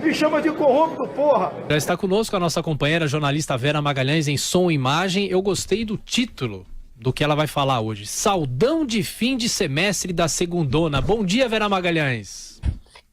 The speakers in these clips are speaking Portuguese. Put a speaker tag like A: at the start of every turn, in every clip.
A: Me chama de corrupto, porra!
B: Já está conosco a nossa companheira jornalista Vera Magalhães em som e imagem. Eu gostei do título do que ela vai falar hoje. Saudão de fim de semestre da segundona. Bom dia, Vera Magalhães.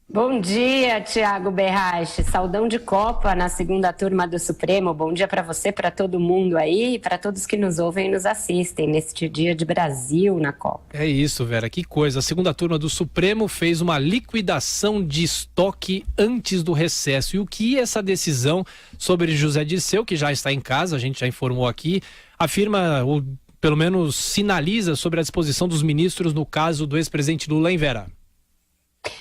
C: Bom dia, Tiago Berrache. Saudão de Copa na segunda turma do Supremo. Bom dia para você, para todo mundo aí, para todos que nos ouvem e nos assistem neste dia de Brasil na Copa.
B: É isso, Vera, que coisa. A segunda turma do Supremo fez uma liquidação de estoque antes do recesso. E o que essa decisão sobre José Dirceu, que já está em casa, a gente já informou aqui, afirma, ou pelo menos sinaliza sobre a disposição dos ministros no caso do ex-presidente Lula, hein, Vera?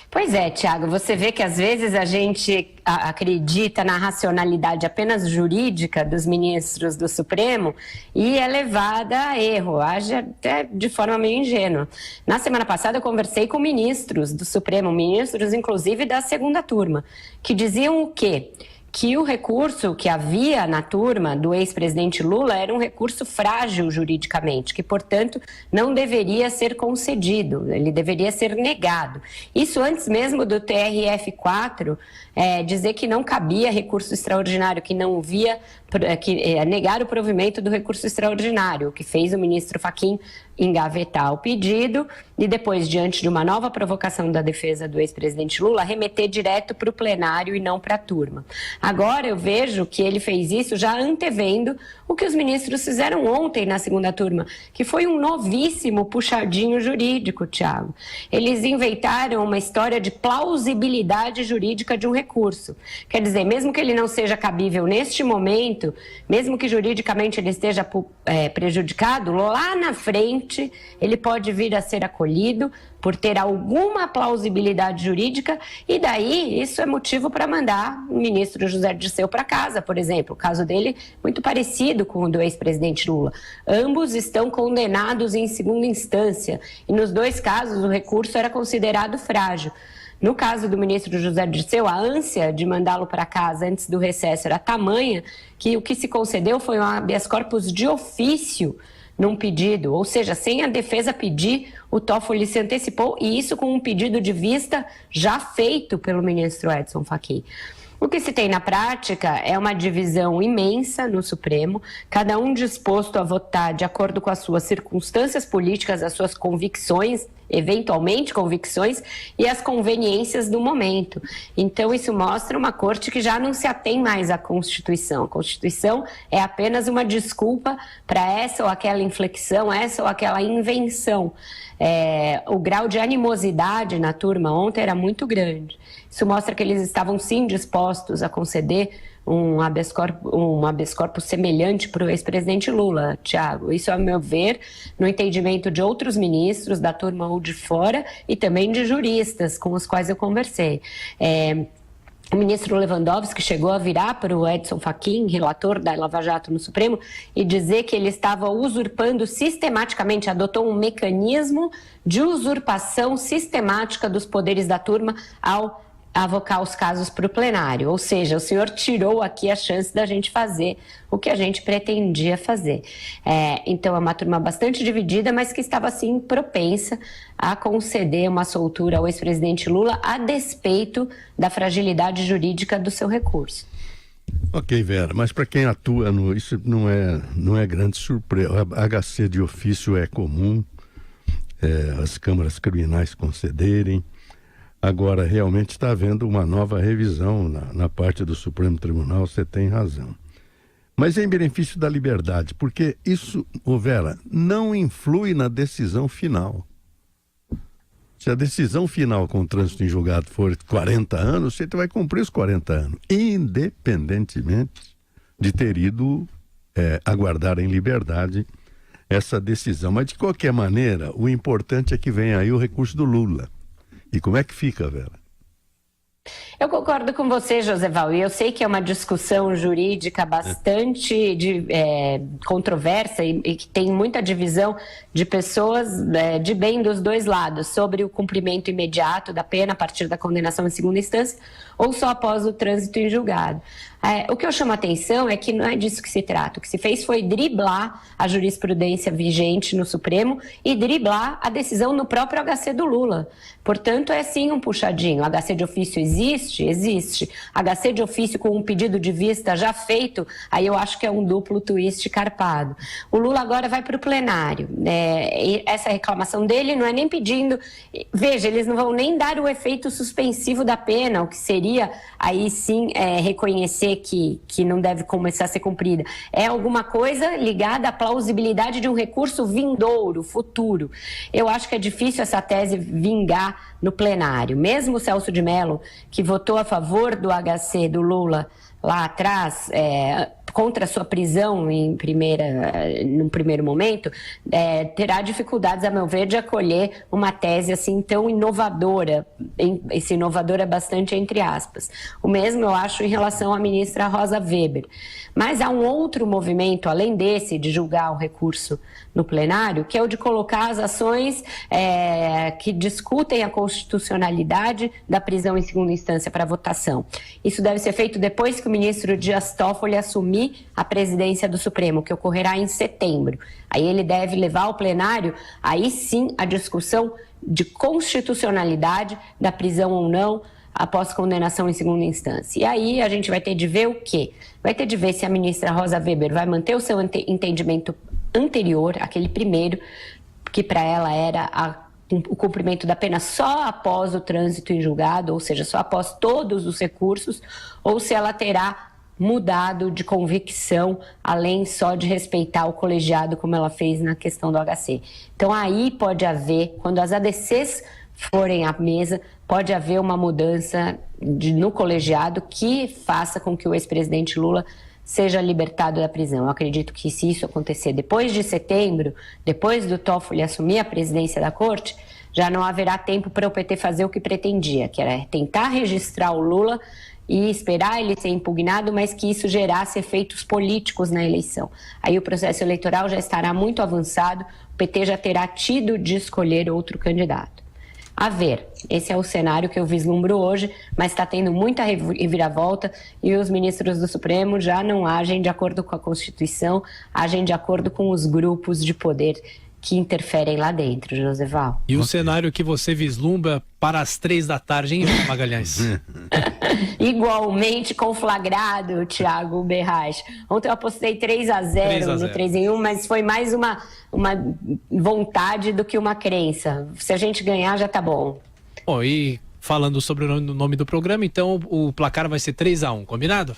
C: Pois é, Tiago, você vê que às vezes a gente acredita na racionalidade apenas jurídica dos ministros do Supremo e é levada a erro, age até de forma meio ingênua. Na semana passada eu conversei com ministros do Supremo, ministros inclusive da segunda turma, que diziam o quê? Que o recurso que havia na turma do ex-presidente Lula era um recurso frágil juridicamente, que, portanto, não deveria ser concedido, ele deveria ser negado. Isso antes mesmo do TRF4 dizer que não cabia recurso extraordinário, que não via, negar o provimento do recurso extraordinário, o que fez o ministro Fachin engavetar o pedido e depois, diante de uma nova provocação da defesa do ex-presidente Lula, remeter direto para o plenário e não para a turma. Agora eu vejo que ele fez isso já antevendo o que os ministros fizeram ontem na segunda turma, que foi um novíssimo puxadinho jurídico, Tiago. Eles inventaram uma história de plausibilidade jurídica de um recurso. Quer dizer, mesmo que ele não seja cabível neste momento, mesmo que juridicamente ele esteja prejudicado, lá na frente ele pode vir a ser acolhido por ter alguma plausibilidade jurídica e daí isso é motivo para mandar o ministro José Dirceu para casa, por exemplo. O caso dele muito parecido com o do ex-presidente Lula. Ambos estão condenados em segunda instância e nos dois casos o recurso era considerado frágil. No caso do ministro José Dirceu, a ânsia de mandá-lo para casa antes do recesso era tamanha que o que se concedeu foi um habeas corpus de ofício num pedido, ou seja, sem a defesa pedir, o Toffoli se antecipou e isso com um pedido de vista já feito pelo ministro Edson Fachin. O que se tem na prática é uma divisão imensa no Supremo, cada um disposto a votar de acordo com as suas circunstâncias políticas, as suas convicções, eventualmente convicções, e as conveniências do momento. Então isso mostra uma corte que já não se atém mais à Constituição. A Constituição é apenas uma desculpa para essa ou aquela inflexão, essa ou aquela invenção. O grau de animosidade na turma ontem era muito grande. Isso mostra que eles estavam sim dispostos a conceder um habeas corpus semelhante para o ex-presidente Lula, Tiago. Isso, a meu ver, no entendimento de outros ministros da turma ou de fora e também de juristas com os quais eu conversei. O ministro Lewandowski chegou a virar para o Edson Fachin, relator da Lava Jato no Supremo, e dizer que ele estava usurpando sistematicamente, adotou um mecanismo de usurpação sistemática dos poderes da turma ao avocar os casos para o plenário. Ou seja, o senhor tirou aqui a chance da gente fazer o que a gente pretendia fazer. Então é uma turma bastante dividida, mas que estava sim propensa a conceder uma soltura ao ex-presidente Lula a despeito da fragilidade jurídica do seu recurso.
D: Ok, Vera, mas para quem atua isso não é grande surpresa. HC de ofício é comum, as câmaras criminais concederem. Agora, realmente está havendo uma nova revisão na parte do Supremo Tribunal, você tem razão. Mas é em benefício da liberdade, porque isso, Vera, não influi na decisão final. Se a decisão final com o trânsito em julgado for 40 anos, você vai cumprir os 40 anos, independentemente de ter ido aguardar em liberdade essa decisão. Mas, de qualquer maneira, o importante é que venha aí o recurso do Lula. E como é que fica, Vera?
C: Eu concordo com você, Joseval, e eu sei que é uma discussão jurídica bastante controversa e que tem muita divisão de pessoas de bem dos dois lados sobre o cumprimento imediato da pena a partir da condenação em segunda instância ou só após o trânsito em julgado. O que eu chamo a atenção é que não é disso que se trata. O que se fez foi driblar a jurisprudência vigente no Supremo e driblar a decisão no próprio HC do Lula. Portanto, é sim um puxadinho. HC de ofício existe? Existe. HC de ofício com um pedido de vista já feito, aí eu acho que é um duplo twist carpado. O Lula agora vai para o plenário. E essa reclamação dele não é nem pedindo... Veja, eles não vão nem dar o efeito suspensivo da pena, o que seria aí sim reconhecer que não deve começar a ser cumprida. É alguma coisa ligada à plausibilidade de um recurso vindouro, futuro. Eu acho que é difícil essa tese vingar no plenário. Mesmo o Celso de Mello, que votou a favor do HC do Lula lá atrás, contra a sua prisão num primeiro momento, terá dificuldades, a meu ver, de acolher uma tese assim tão inovadora, esse inovador é bastante entre aspas. O mesmo eu acho em relação à ministra Rosa Weber. Mas há um outro movimento, além desse, de julgar o recurso no plenário, que é o de colocar as ações que discutem a constitucionalidade da prisão em segunda instância para votação. Isso deve ser feito depois que o ministro Dias Toffoli assumir a presidência do Supremo, que ocorrerá em setembro. Aí ele deve levar ao plenário, aí sim, a discussão de constitucionalidade da prisão ou não após condenação em segunda instância. E aí a gente vai ter de ver o quê? Vai ter de ver se a ministra Rosa Weber vai manter o seu entendimento anterior, aquele primeiro, que para ela era o cumprimento da pena só após o trânsito em julgado, ou seja, só após todos os recursos, ou se ela terá mudado de convicção, além só de respeitar o colegiado, como ela fez na questão do HC. Então aí pode haver, quando as ADCs forem à mesa, pode haver uma mudança no colegiado que faça com que o ex-presidente Lula seja libertado da prisão. Eu acredito que se isso acontecer depois de setembro, depois do Toffoli assumir a presidência da corte, já não haverá tempo para o PT fazer o que pretendia, que era tentar registrar o Lula e esperar ele ser impugnado, mas que isso gerasse efeitos políticos na eleição. Aí o processo eleitoral já estará muito avançado, o PT já terá tido de escolher outro candidato. A ver, esse é o cenário que eu vislumbro hoje, mas está tendo muita reviravolta e os ministros do Supremo já não agem de acordo com a Constituição, agem de acordo com os grupos de poder que interferem lá dentro, Joseval.
B: E o cenário que você vislumbra para as 3 da tarde, hein, Magalhães?
C: Igualmente conflagrado, Thiago Berraich. Ontem eu apostei 3-0 no 3 em 1, mas foi mais uma vontade do que uma crença. Se a gente ganhar, já tá bom.
B: Bom, e falando sobre o nome do programa, então o placar vai ser 3-1, combinado?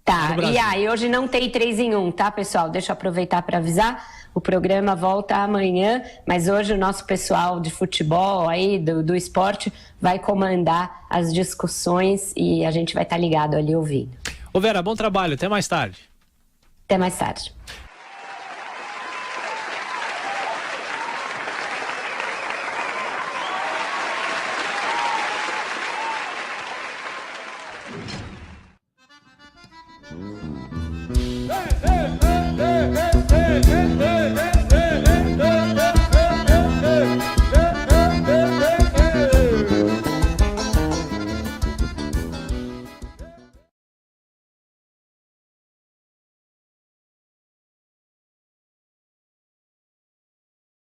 C: Tá, e aí hoje não tem 3 em 1, tá, pessoal? Deixa eu aproveitar para avisar. O programa volta amanhã, mas hoje o nosso pessoal de futebol aí, do esporte, vai comandar as discussões e a gente vai estar ligado ali ouvindo.
B: Ô Vera, bom trabalho, até mais tarde.
C: Até mais tarde.